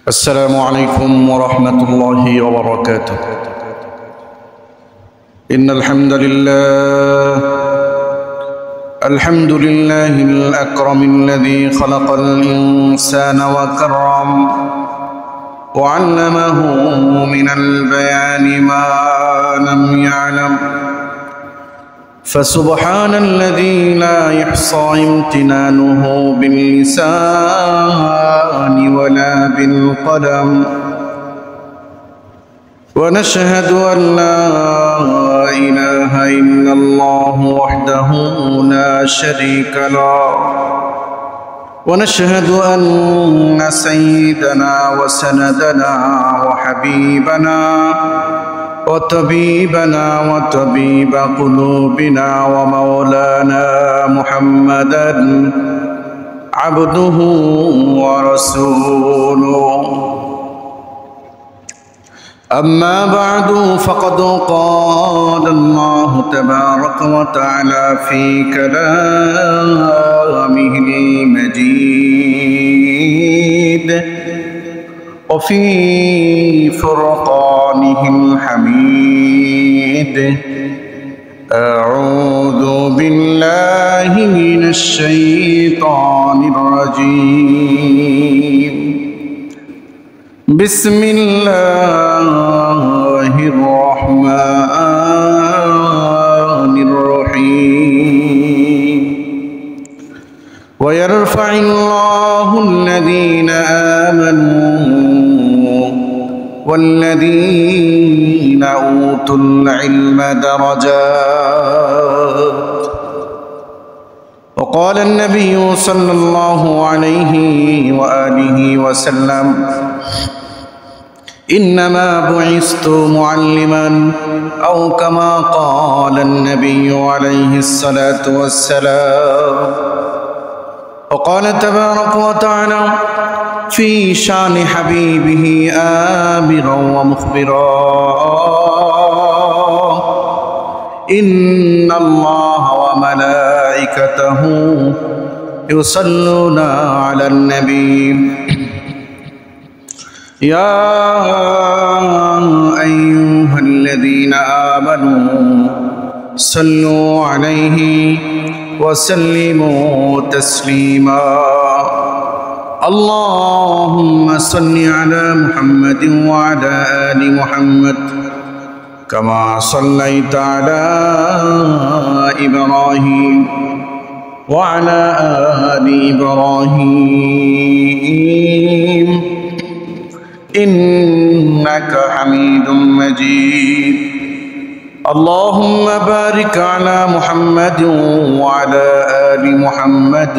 السلام عليكم ورحمة الله وبركاته. إن الحمد لله الأكرم الذي خلق الإنسان وكرم وعلمه من البيان ما لم يعلم، فسبحان الذي لا يحصى امتنانه باللسان ولا بالقلم، ونشهد أن لا إله إلا الله وحده لا شريك له، ونشهد أن سيدنا وسندنا وحبيبنا وطبيبنا وطبيب قلوبنا ومولانا محمدا عبده ورسوله. أما بعد فقد قال الله تبارك وتعالى في كلامه المجيد وفي فرقانه الحميد: أعوذ بالله من الشيطان الرجيم، بسم الله الرحمن الرحيم. ويرفع الله الذين آمنوا والذين أوتوا العلم درجات. وقال النبي صلى الله عليه وآله وسلم: إنما بعثت معلما، أو كما قال النبي عليه الصلاة والسلام. وقال تبارك وتعالى في شان حبيبه آمرا ومخبرا: إن الله وملائكته يصلون على النبي يا أيها الذين آمنوا صلوا عليه وسلموا تسليما. اللهم صل على محمد وعلى آل محمد كما صليت على إبراهيم وعلى آل إبراهيم إنك حميد مجيد. اللهم بارك على محمد وعلى آل محمد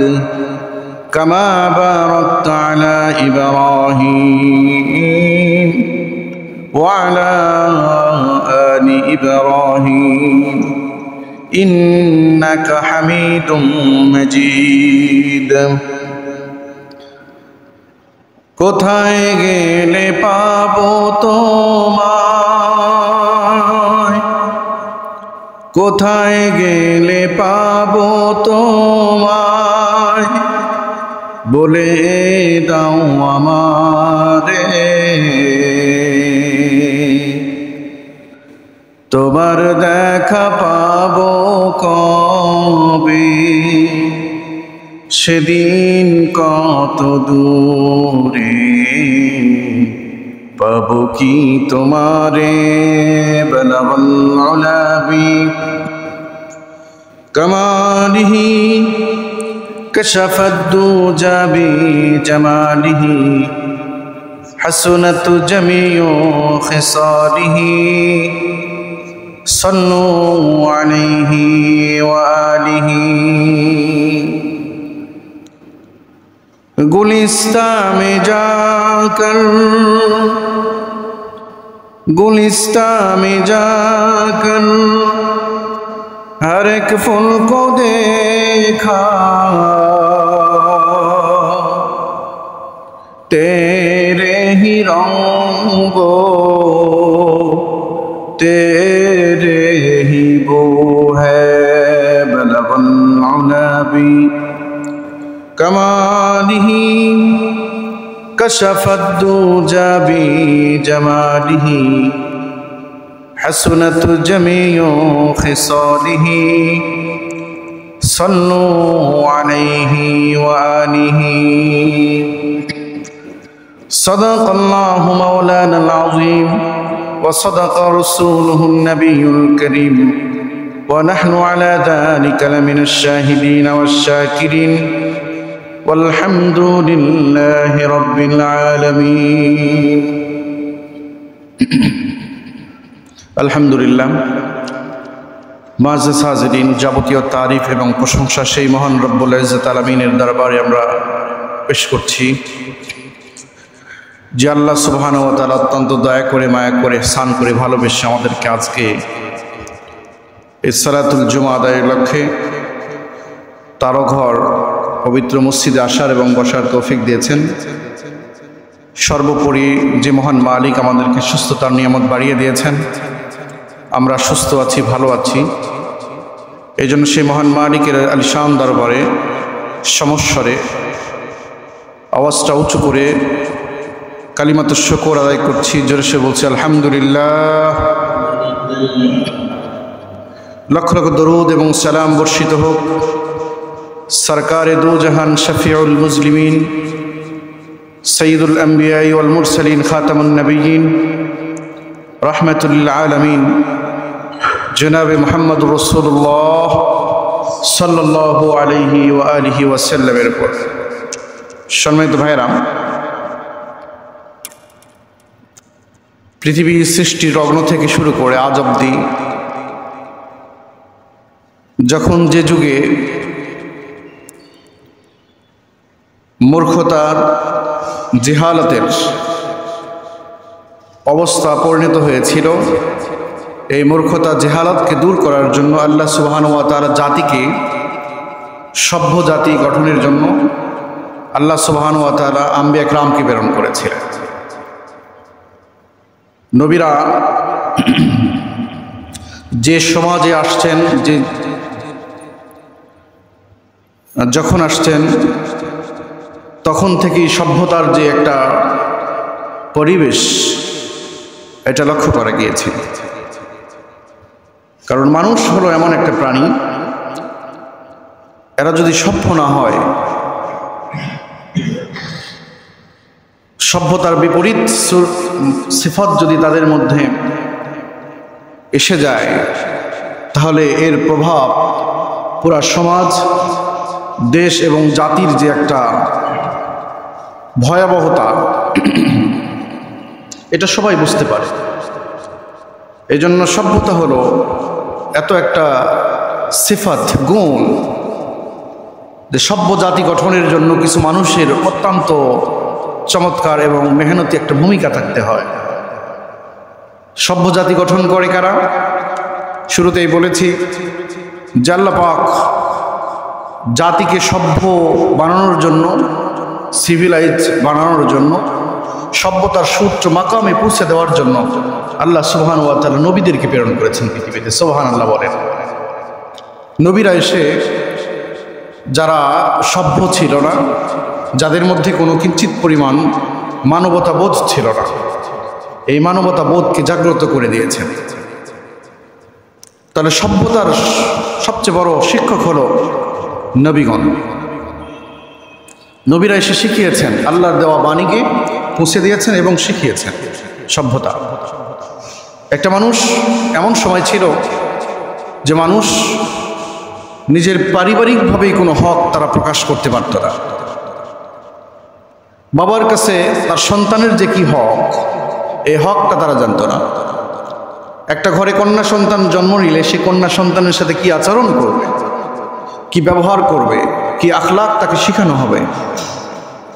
كما باركت على إبراهيم وعلى آل إبراهيم إنك حميد مجيد। কোথায় গেলে পাবো তোমায়, কোথায় গেলে পাবো তোমায়, বলে দাও আমারে। তোমার দেখা পাবো কবে, সেদিন কত দূরে, পাবো কি তোমারে। বালাগাল উলা বি কামালিহি কাশাফাদ দুজা বি জামালিহি হাসনাত জামিউ খিসালিহি সল্লু আলাইহি ওয়া আলিহি। गुलिस्तां में जाकर, गुलिस्तां में जाकर हर एक फूल को देखा, तेरे ही रंगों तेरे ही बो है। बलगल उला बि कमालिही كشف الدجى بجماله حسنت جميع خصاله صلوا عليه وآله صدق الله مولانا العظيم وصدق رسوله النبي الكريم ونحن على ذلك لمن الشاهدين والشاكرين والحمد لله رب العالمين الحمد لله মুআজ্জাজ হাজিরিন, যাবতীয় তারিফ এবং প্রশংসা সেই মহান রব্বুল ইজ্জত আলামিনের দরবারে আমরা পেশ করছি যে আল্লাহ সুবহানাহু ওয়া তাআলা অত্যন্ত দয়া করে, মায়া করে, ইহসান করে, ভালোবেসে আমাদেরকে আজকে এই সালাতুল জুমা আদায়ের লক্ষ্যে তারও ঘর পবিত্র মসজিদে আসার এবং বসার তৌফিক দিয়েছেন। সর্বোপরি যে মহান মালিক আমাদেরকে সুস্থতার নিয়ামত বাড়িয়ে দিয়েছেন, আমরা সুস্থ আছি, ভালো আছি, এই জন্য সেই মহান মালিকের আলিশান দরবারে সমস্বরে আওয়াজটা উঁচু করে কালিমাতুশ শুকর আদায় করছি। জোরে সে বলছি আলহামদুলিল্লাহ। লক্ষ লক্ষ দরুদ এবং সালাম বর্ষিত হোক সরকারে দু জাহান শফিউল মুজলিমিন সৈয়দুল আম্বিয়া ওয়াল মুরসালিন খাতামুন নবিয়্যিন রাহমাতুল লিল আলামিন জনাবে মুহাম্মদুর রাসূলুল্লাহ সাল্লাল্লাহু আলাইহি ওয়া আলিহি ওয়াসাল্লামের উপর। সম্মানিত ভাইরা, পৃথিবী সৃষ্টির লগ্ন থেকে শুরু করে আজ অবধি যখন যে যুগে মূর্খতার, জিহালাতের অবস্থা পরিণত হয়েছিল, এই মূর্খতা জেহালাতকে দূর করার জন্য আল্লাহ সুবহানাহু ওয়া তাআলা জাতিকে সভ্য জাতি গঠনের জন্য আল্লাহ সুবহানাহু ওয়া তাআলা আম্বিয়া কিরামকে প্রেরণ করেছিলেন। নবীরা যে সমাজে আসছেন, যে যখন আসছেন তখন থেকেই সভ্যতার যে একটা পরিবেশ, এটা লক্ষ্য করা গিয়েছিল। কারণ মানুষ হলো এমন একটা প্রাণী, এরা যদি সভ্য না হয়, সভ্যতার বিপরীত সিফত যদি তাদের মধ্যে এসে যায়, তাহলে এর প্রভাব পুরা সমাজ, দেশ এবং জাতির যে একটা ভয়াবহতা, এটা সবাই বুঝতে পারে। এই জন্য সভ্যতা হলো এত একটা সিফাত, গুণ, যে সভ্য জাতি গঠনের জন্য কিছু মানুষের অত্যন্ত চমৎকার এবং মেহনতি একটা ভূমিকা থাকতে হয়। সভ্য জাতি গঠন করে কারা? শুরুতেই বলেছি যে আল্লাহ পাক জাতিকে সভ্য বানানোর জন্য, সিভিলাইজ বানানোর জন্য, সভ্যতার সূত্র মাকামে পৌঁছে দেওয়ার জন্য আল্লাহ সুবহানাহু ওয়া তাআলা নবীদেরকে প্রেরণ করেছেন পৃথিবীতে। সুবহানাল্লাহ বলেন। নবীরা এসে যারা সভ্য ছিল না, যাদের মধ্যে কোনো কিঞ্চিত পরিমাণ মানবতা বোধ ছিল না, এই মানবতা বোধকে জাগ্রত করে দিয়েছেন। তাহলে সভ্যতার সবচেয়ে বড় শিক্ষক হলো নবীগণ। নবীরা এসে শিখিয়েছেন, আল্লাহর দেওয়া বাণীকে পৌঁছে দিয়েছেন এবং শিখিয়েছেন সভ্যতা। একটা মানুষ এমন সময় ছিল যে মানুষ নিজের পারিবারিকভাবেই কোনো হক তারা প্রকাশ করতে পারত না। বাবার কাছে তার সন্তানের যে কি হক, এই হকটা তারা জানত না। একটা ঘরে কন্যা সন্তান জন্ম নিলে সে কন্যা সন্তানের সাথে কি আচরণ করবে, কি ব্যবহার করবে, কি আখলাক তাকে শেখানো হবে,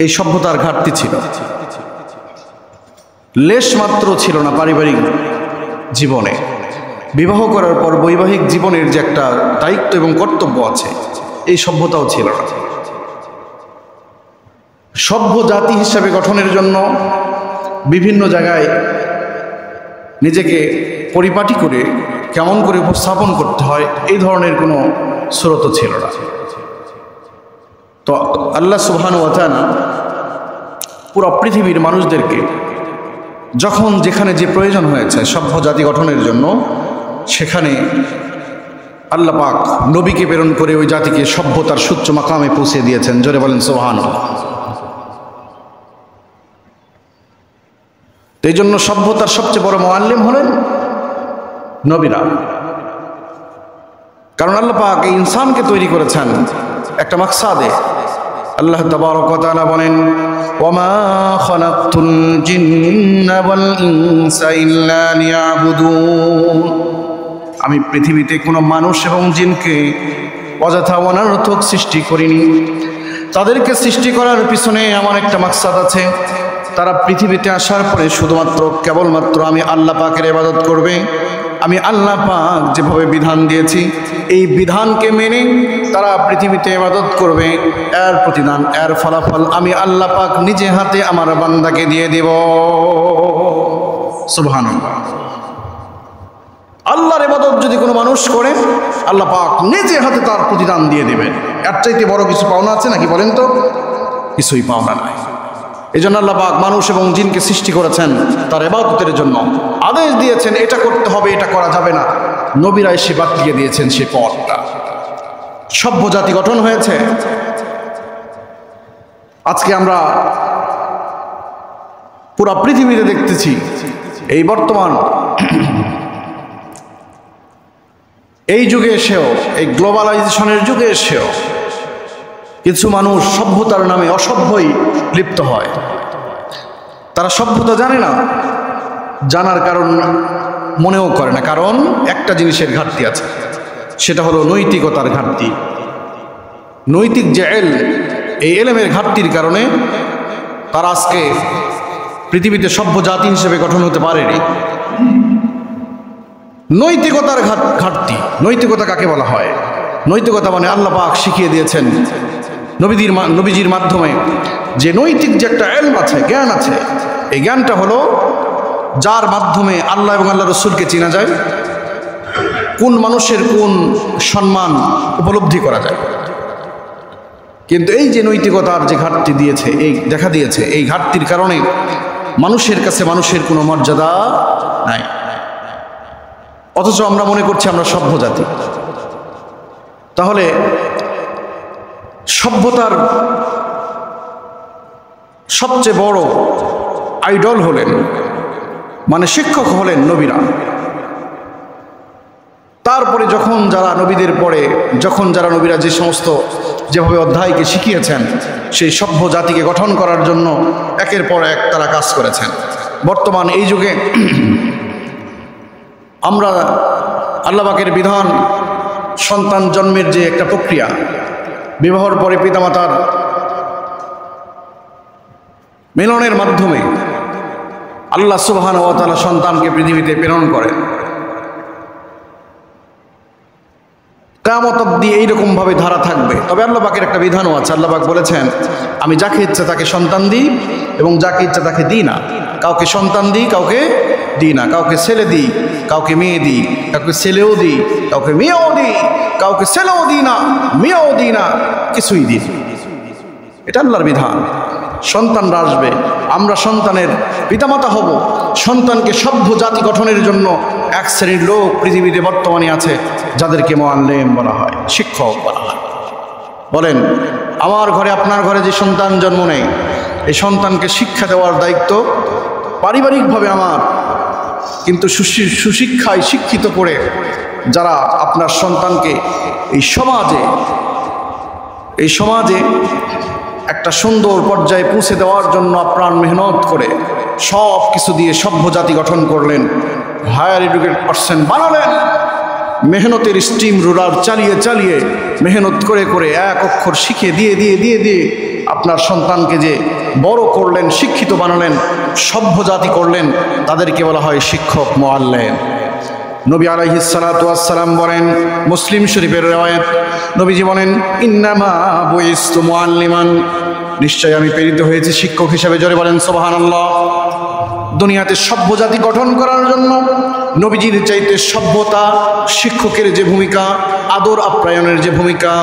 এই সভ্যতার ঘাটতি ছিল। লেশ মাত্র ছিল না পারিবারিক জীবনে। বিবাহ করার পর বৈবাহিক জীবনের যে একটা দায়িত্ব এবং কর্তব্য আছে, এই সভ্যতাও ছিল না। সভ্য জাতি হিসাবে গঠনের জন্য বিভিন্ন জায়গায় নিজেকে পরিপাটি করে কেমন করে উপস্থাপন করতে হয়, এই ধরনের কোনো স্রোত ছিল না। তো আল্লাহ সুবহানাহু ওয়া তাআলা পুরো পৃথিবীর মানুষদেরকে যখন যেখানে যে প্রয়োজন হয়েছে সভ্য জাতি গঠনের জন্য, সেখানে আল্লাহ পাক নবীকে প্রেরণ করে ওই জাতিকে সভ্যতার সুচ্চ মাকামে পৌঁছে দিয়েছেন। জোরে বলেন সুবহানাল্লাহ। এই জন্য সভ্যতার সবচেয়ে বড় মুআল্লিম হলেন নবীরা। কারণ আল্লাহ পাক এই ইনসানকে তৈরি করেছেন একটা মাকসাদে। আল্লাহ তাবারক ওয়া তাআলা বলেন, ওয়ামা খালাকতুল জিন্না ওয়াল ইনসা ইল্লা লিয়াবুদুন, আমি পৃথিবীতে কোনো মানুষ এবং জিনকে অযথা অনর্থক সৃষ্টি করিনি। তাদেরকে সৃষ্টি করার পিছনে আমার একটা মাকসাদ আছে। তারা পৃথিবীতে আসার পরে শুধুমাত্র কেবলমাত্র আমি আল্লাহ পাকের ইবাদত করবে। আমি আল্লাহ পাক যেভাবে বিধান দিয়েছি এই বিধানকে মেনে তারা পৃথিবীতে ইবাদত করবে। এর প্রতিদান, এর ফলাফল আমি আল্লাহ পাক নিজে হাতে আমার বান্দাকে দিয়ে দেব। সুবহানাল্লাহ। আল্লাহর ইবাদত যদি কোনো মানুষ করে, আল্লাহ পাক নিজে হাতে তার প্রতিদান দিয়ে দেবেন। এর চাইতে বড় কিছু পাওনা আছে নাকি বলেন তো? কিছুই পাওনা নাই। এই জন্য আল্লাহ পাক মানুষ এবং জিনকে সৃষ্টি করেছেন তার ইবাদতের জন্য। আদেশ দিয়েছেন এটা করতে হবে, এটা করা যাবে না। নবীরা এসে বাতলিয়ে দিয়েছেন সেই পথটা। সভ্য জাতি গঠন হয়েছে। আজকে আমরা পুরা পৃথিবীতে দেখতেছি, এই বর্তমান এই যুগে এসেও, এই গ্লোবালাইজেশনের যুগে এসেও কিছু মানুষ সভ্যতার নামে অসভ্যই লিপ্ত হয়। তারা সভ্যতা জানে না, জানার কারণ মনেও করে না। কারণ একটা জিনিসের ঘাটতি আছে, সেটা হলো নৈতিকতার ঘাটতি। নৈতিক যে এই এলেমের ঘাটতির কারণে তারা আজকে পৃথিবীতে সভ্য জাতি হিসেবে গঠন হতে পারেনি। নৈতিকতার ঘাটতি। নৈতিকতা কাকে বলা হয়? নৈতিকতা মানে আল্লাহ পাক শিখিয়ে দিয়েছেন নবীজির মাধ্যমে যে নৈতিক যে একটা ইলম আছে, জ্ঞান আছে। এই জ্ঞানটা হলো যার মাধ্যমে আল্লাহ এবং আল্লাহ রসুলকে চেনা যায়, কোন মানুষের কোন সম্মান উপলব্ধি করা যায়। কিন্তু এই যে নৈতিকতার যে ঘাটতি দিয়েছে, এই দেখা দিয়েছে, এই ঘাটতির কারণে মানুষের কাছে মানুষের কোনো মর্যাদা নাই। অথচ আমরা মনে করছি আমরা সভ্য জাতি। তাহলে সভ্যতার সবচেয়ে বড় আইডল হলেন, মানে শিক্ষক হলেন নবীরা। তারপরে যখন যারা নবীদের পরে, যখন যারা নবীরা যে সমস্ত যেভাবে অধ্যায়কে শিখিয়েছেন, সেই সভ্য জাতিকে গঠন করার জন্য একের পর এক তারা কাজ করেছেন। বর্তমান এই যুগে আমরা আল্লাহ পাকের বিধান, সন্তান জন্মের যে একটা প্রক্রিয়া, বিবাহের পরে পিতামাতার মিলনের মাধ্যমে আল্লাহ সুবহানাহু ওয়া তাআলা সন্তানকে পৃথিবীতে প্রেরণ করেন। কিয়ামত অবধি এইরকমভাবে ধারা থাকবে। তবে আল্লাহ পাকের একটা বিধানও আছে। আল্লাহ পাক বলেছেন, আমি যাকে ইচ্ছা তাকে সন্তান দিই এবং যাকে ইচ্ছা তাকে দিই না। কাউকে সন্তান দিই, কাউকে দিই না। কাউকে ছেলে দিই, কাউকে মেয়ে দিই। কাউকে ছেলেও দিই, কাউকে মেয়েও দিই। কাউকে ছেলেও দিই না, মেয়েও দিই না, কিছুই দিই। এটা আল্লাহর বিধান। সন্তানরা আসবে, আমরা সন্তানের পিতামাতা হব। সন্তানকে সভ্য জাতি গঠনের জন্য এক শ্রেণীর লোক পৃথিবীতে বর্তমানে আছে, যাদেরকে মুআল্লিম বলা হয়, শিক্ষক বলা হয়। বলেন, আমার ঘরে আপনার ঘরে যে সন্তান জন্ম নেয়, এই সন্তানকে শিক্ষা দেওয়ার দায়িত্ব পারিবারিকভাবে আমার। কিন্তু সুশিক্ষায় শিক্ষিত করে যারা আপনার সন্তানকে এই সমাজে একটা সুন্দর পর্যায়ে পৌঁছে দেওয়ার জন্য আপ্রাণ মেহনত করে সব কিছু দিয়ে সভ্য জাতি গঠন করলেন, হায়ার এডুকেট পার্সন বানালেন, মেহনতের স্টিম রোলার চালিয়ে চালিয়ে মেহনত করে করে এক অক্ষর শিখে দিয়ে আপনার সন্তানকে যে বড় করলেন, শিক্ষিত বানালেন, সভ্য জাতি করলেন, তাদেরকে বলা হয় শিক্ষক, মুআল্লিম। নবী আলাইহিস সালাতু ওয়াস সালাম বলেন, মুসলিম শরীফের riwayat, নবীজি বলেন, ইন্নামা বুইস্তু মুআল্লিমান, নিশ্চয় আমি প্রেরিত হয়েছি শিক্ষক হিসেবে। জোরে বলেন সুবহানাল্লাহ। দুনিয়াতে সভ্য জাতি গঠন করার জন্য নবীজির চাইতে সভ্যতা, শিক্ষকের যে ভূমিকা, আদর আপ্যায়নের যে ভূমিকা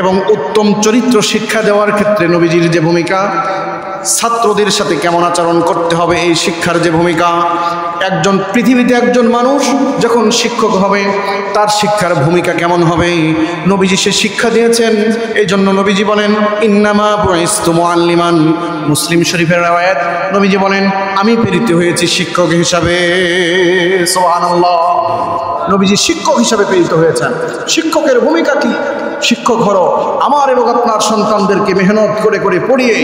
এবং উত্তম চরিত্র শিক্ষা দেওয়ার ক্ষেত্রে নবীজির যে ভূমিকা, ছাত্রদের সাথে কেমন আচরণ করতে হবে, এই শিক্ষার যে ভূমিকা। একজন পৃথিবীতে একজন মানুষ যখন শিক্ষক হবে তার শিক্ষার ভূমিকা কেমন হবে, নবীজি সে শিক্ষা দিয়েছেন। এই জন্য নবীজি বলেন ইন্নামা বুইস্তু মুআল্লিমান, মুসলিম শরীফের riwayat, নবীজি বলেন আমি প্রেরিত হয়েছি শিক্ষক হিসাবে। সুবহানাল্লাহ, নবীজি শিক্ষক হিসাবে প্রেরিত হয়েছেন। শিক্ষকের ভূমিকা কি? শিক্ষক হলো আমার এবং আপনার সন্তানদেরকে মেহনত করে করে পড়িয়ে,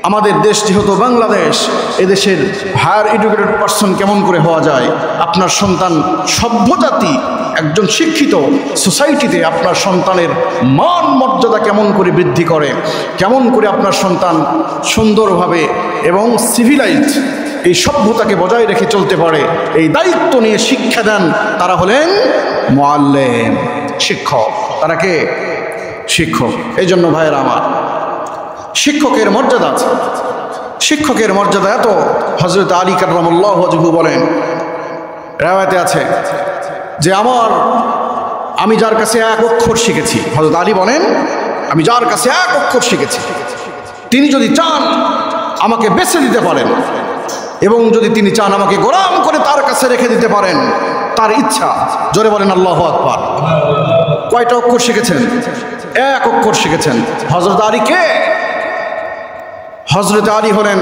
আমাদের দেশ যেহেতু বাংলাদেশ, এদেশের হায়ার এডুকেটেড পারসন কেমন করে হওয়া যায়, আপনার সন্তান সভ্য জাতি একজন শিক্ষিত সোসাইটিতে আপনার সন্তানের মান মর্যাদা কেমন করে বৃদ্ধি করে, কেমন করে আপনার সন্তান সুন্দরভাবে এবং সিভিলাইজড এই সভ্যতাকে বজায় রেখে চলতে পারে, এই দায়িত্ব নিয়ে শিক্ষা দেন তারা হলেন মুআল্লিম, শিক্ষক। তারা কে? শিক্ষক। এই জন্য ভাইয়েরা আমার, শিক্ষকের মর্যাদা আছে। শিক্ষকের মর্যাদা এত, হযরত আলী কাররামাল্লাহু ওয়াজহু বলেন, রাওয়ায়াতে আছে যে আমি যার কাছে এক অক্ষর শিখেছি, হযরত আলী বলেন আমি যার কাছে এক অক্ষর শিখেছি, তিনি যদি চান আমাকে বেছে দিতে পারেন এবং যদি তিনি চান আমাকে গোলাম করে তার কাছে রেখে দিতে পারেন, তার ইচ্ছা। জোরে বলেন আল্লাহু আকবার। কয়টা অক্ষর শিখেছেন? এক অক্ষর শিখেছেন। হযরত আলী কে? হযরত আলী হলেন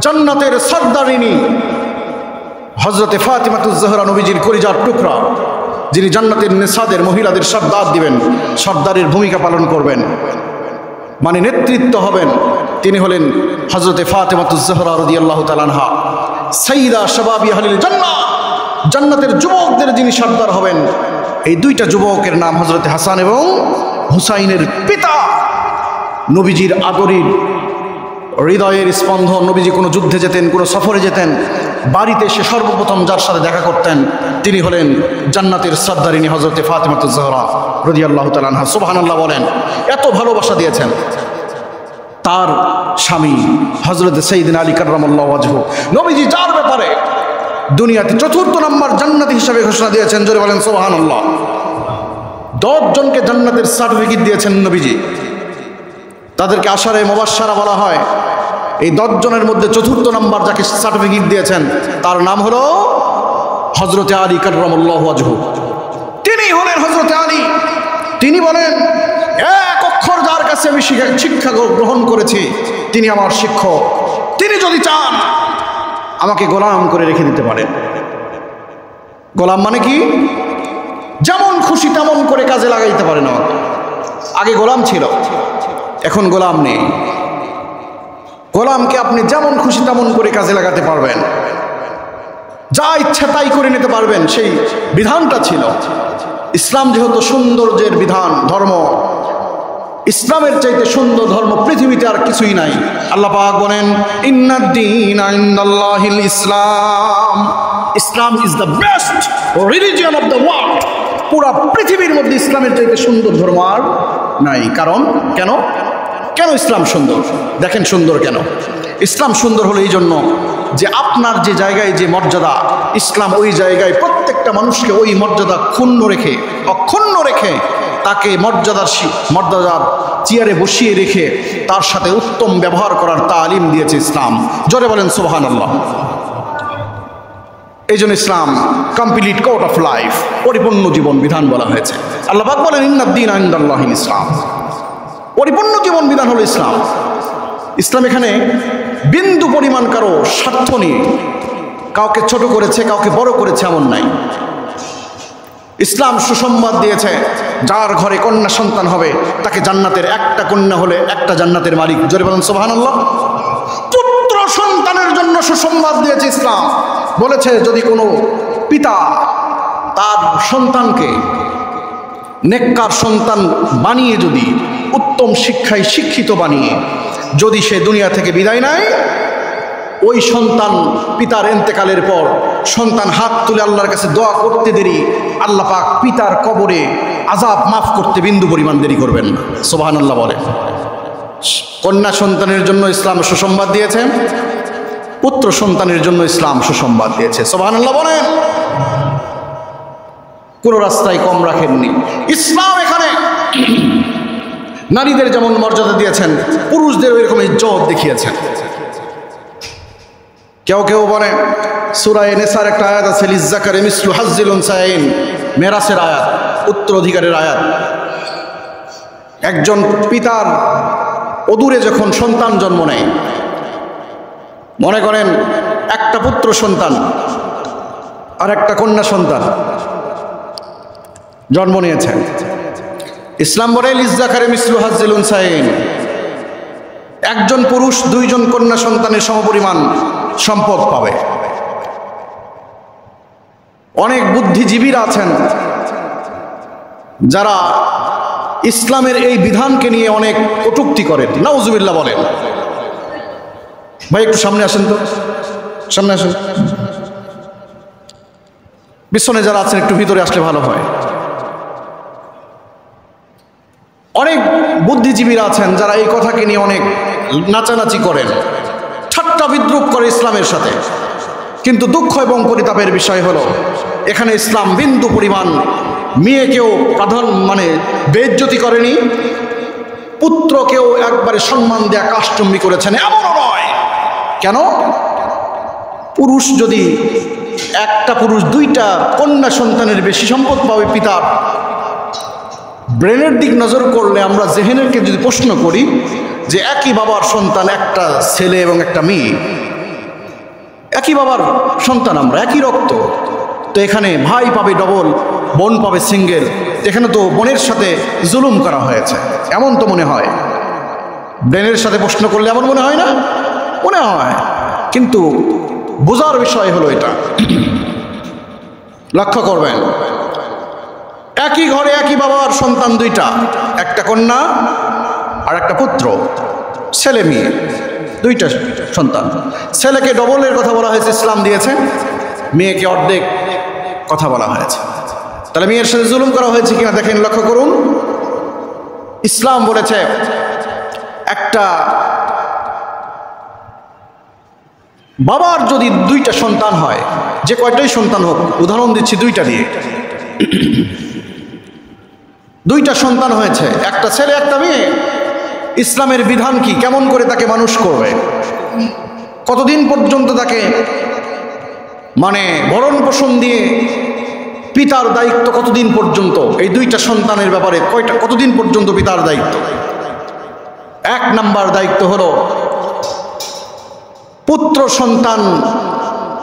জান্নাতের সর্দারিনী, হযরতে ফাতিমাতুজ জাহরা, নবীজির কলিজার টুকরা, যিনি জান্নাতের নেসাদের মহিলাদের সর্দার দিবেন, সর্দারের ভূমিকা পালন করবেন, মানে নেতৃত্ব হবেন। তিনি হলেন হযরতে ফাতিমাতুজ জাহরা রাদিয়াল্লাহু তাআলা আনহা, সাইয়্যিদা শাবাবি আহলিল জান্নাহ, জান্নাতের যুবকদের যিনি সর্দার হবেন। এই দুইটা যুবকের নাম হযরতে হাসান এবং হুসাইনের পিতা। নবীজির আদরের হৃদয়ের স্পন্দন। নবীজি কোনো যুদ্ধে যেতেন, কোনো সফরে যেতেন, বাড়িতে এসে সর্বপ্রথম যার সাথে দেখা করতেন তিনি হলেন জান্নাতের সর্দারিনী হযরতে ফাতিমাতুজ জাহরা রাদিয়াল্লাহু তাআলা আনহা। সুবহানাল্লাহ বলেন। এত ভালোবাসা দিয়েছেন তার স্বামী হযরত সাইয়্যিদিনা আলী কাররামাল্লাহু ওয়াজহু। নবীজি যার ব্যাপারে দুনিয়াতে চতুর্থ নম্বর জান্নাতি হিসাবে ঘোষণা দিয়েছেন, জোরে বলেন সুবহানাল্লাহ। 10 জনকে জান্নাতের সার্টিফিকেট দিয়েছেন নবীজি, তাদেরকে আশারে মুবাশশারা বলা হয়। এই 10 জনের মধ্যে চতুর্থ নম্বর যাকে সার্টিফিকেট দিয়েছেন তার নাম হলো হযরতে আলী কাররামাল্লাহু ওয়াজহু। তিনি হলেন হযরতে আলী। তিনি বলেন এক অক্ষর যার কাছে আমি শিক্ষা গ্রহণ করেছি তিনি আমার শিক্ষক। তিনি যদি চান আমাকে গোলাম করে রেখে দিতে পারেন। গোলাম মানে কি? যেমন খুশি তেমন করে কাজে লাগাইতে পারেন আমাকে। আগে গোলাম ছিল, এখন গোলাম নেই। গোলামকে আপনি যেমন খুশি তেমন করে কাজে লাগাতে পারবেন, যা ইচ্ছা তাই করে নিতে পারবেন, সেই বিধানটা ছিল। ইসলাম যেহেতু সৌন্দর্যের বিধান, ধর্ম, ইসলামের চাইতে সুন্দর ধর্ম পৃথিবীতে আর কিছুই নাই। আল্লাহ পাক বলেন ইন্নাদ-দীনা ইনদাল্লাহিল ইসলাম, Islam is the best religion of the world. পুরা পৃথিবীর মধ্যে ইসলামের চাইতে সুন্দর ধর্ম আর নাই। কারণ কেন? কেন ইসলাম সুন্দর? দেখেন সুন্দর কেন। ইসলাম সুন্দর হলো এই জন্য যে আপনার যে জায়গায় যে মর্যাদা, ইসলাম ওই জায়গায় প্রত্যেকটা মানুষকে ওই মর্যাদা অক্ষুণ্ণ রেখে তাকে মর্যাদার চেয়ারে বসিয়ে রেখে তার সাথে উত্তম ব্যবহার করার তালিম দিয়েছে ইসলাম। জোরে বলেন সুবহানাল্লাহ। এই জন্য ইসলাম কমপ্লিট কোড অফ লাইফ, পরিপূর্ণ জীবন বিধান বলা হয়েছে। আল্লাহ পাক বলেন ইন্নাদ-দীনা ইনদাল্লাহিল ইসলাম, পরিপূর্ণ জীবন বিধান হলো ইসলাম। ইসলাম এখানে বিন্দু পরিমাণ কারো স্বার্থ নিয়ে কাউকে ছোট করেছে, কাউকে বড় করেছে এমন নাই। ইসলাম সুসংবাদ দিয়েছে যার ঘরে কন্যা সন্তান হবে তাকে জান্নাতের, একটা কন্যা হলে একটা জান্নাতের মালিক। জোরে বলেন সুবহানাল্লাহ। পুত্র সন্তানের জন্য সুসংবাদ দিয়েছে ইসলাম, বলেছে যদি কোনো পিতা তার সন্তানকে নেককার সন্তান বানিয়ে, যদি উত্তম শিক্ষায় শিক্ষিত বানিয়ে যদি সে দুনিয়া থেকে বিদায় নেয়, ওই সন্তান পিতার ইন্তেকালের পর সন্তান হাত তুলে আল্লাহর কাছে দোয়া করতে দেরি, আল্লাহ পাক পিতার কবরে আযাব মাফ করতে বিন্দু পরিমাণ দেরি করবেন না। সুবহানাল্লাহ বলেন। কন্যা সন্তানের জন্য ইসলাম সুসংবাদ দিয়েছে, পুত্র সন্তানের জন্য ইসলাম সুসংবাদ দিয়েছে। সুবহানাল্লাহ বলেন। কোন রাস্তায় কম রাখেননি ইসলাম। এখানে নারীদের যেমন মর্যাদা দিয়েছেন, পুরুষদের ওইরকম ইজ্জত দেখিয়েছেন। কেউ কেউ বলে সূরা নিসার একটা আয়াত আছে, লিজ্জাকারি মিসলু হাজ্জিল উনসায়াইন, মেরাসের আয়াত, উত্তরাধিকারের আয়াত। একজন পিতার অদূরে যখন সন্তান জন্ম নেয়, মনে করেন একটা পুত্র সন্তান আর একটা কন্যা সন্তান জন্ম নিয়েছেন, ইসলাম বলে লিজ্জাকারি মিসলু হাজ্জিল উনসায়াইন, একজন পুরুষ দুইজন কন্যা সন্তানের সমপরিমাণ সম্পদ পাবে। অনেক বুদ্ধিজীবীরা আছেন যারা ইসলামের এই বিধানকে নিয়ে অনেক কটূক্তি করেন, নাউজুবিল্লাহ বলেন। ভাই একটু সামনে আসেন তো, সামনে আসেন। পিছনে যারা আছেন একটু ভিতরে আসলে ভালো হয়। অনেক বুদ্ধিজীবীরা আছেন যারা এই কথাকে নিয়ে অনেক নাচানাচি করেন, ঠাট্টা বিদ্রুপ করে ইসলামের সাথে। কিন্তু দুঃখ এবং পরিতাপের বিষয় হলো এখানে ইসলাম বিন্দু পরিমাণ মেয়েকেও বেইজ্জতি করেনি, পুত্রকেও একবারে সম্মান দিয়ে আকাশচুম্বী করেছেন। এমনও নয়, কেন? পুরুষ যদি একটা পুরুষ দুইটা কন্যা সন্তানের বেশি সম্পদ পাবে পিতার, ব্রেনের দিক নজর করলে আমরা জেহেনেরকে যদি প্রশ্ন করি যে একই বাবার সন্তান, একটা ছেলে এবং একটা মেয়ে, একই বাবার সন্তান, আমরা একই রক্ত, তো এখানে ভাই পাবে ডবল, বোন পাবে সিঙ্গেল। এখানে তো বোনের সাথে জুলুম করা হয়েছে, এমন তো মনে হয়। ব্রেনের সাথে প্রশ্ন করলে এমন মনে হয় না? মনে হয়, কিন্তু বোঝার বিষয় হলো এটা। লক্ষ্য করবেন, একই ঘরে একই বাবার সন্তান দুইটা, একটা কন্যা আর একটা পুত্র, ছেলে মেয়ে দুইটা সন্তান। ছেলেকে ডবলের কথা বলা হয়েছে, ইসলাম দিয়েছে, মেয়েকে অর্ধেক কথা বলা হয়েছে। তাহলে মেয়ের সাথে জুলুম করা হয়েছে কিনা দেখেন, লক্ষ্য করুন। ইসলাম বলেছে একটা বাবার যদি দুইটা সন্তান হয়, যে কয়টাই সন্তান হোক, উদাহরণ দিচ্ছি দুইটা দিয়ে, দুইটা সন্তান হয়েছে, একটা ছেলে একটা মেয়ে, ইসলামের বিধান কি? কেমন করে তাকে মানুষ করবে? কতদিন পর্যন্ত তাকে ভরণ পোষণ দিয়ে পিতার দায়িত্ব কতদিন পর্যন্ত? এই দুইটা সন্তানের ব্যাপারে কতদিন পর্যন্ত পিতার দায়িত্ব? এক নাম্বার দায়িত্ব হলো পুত্র সন্তান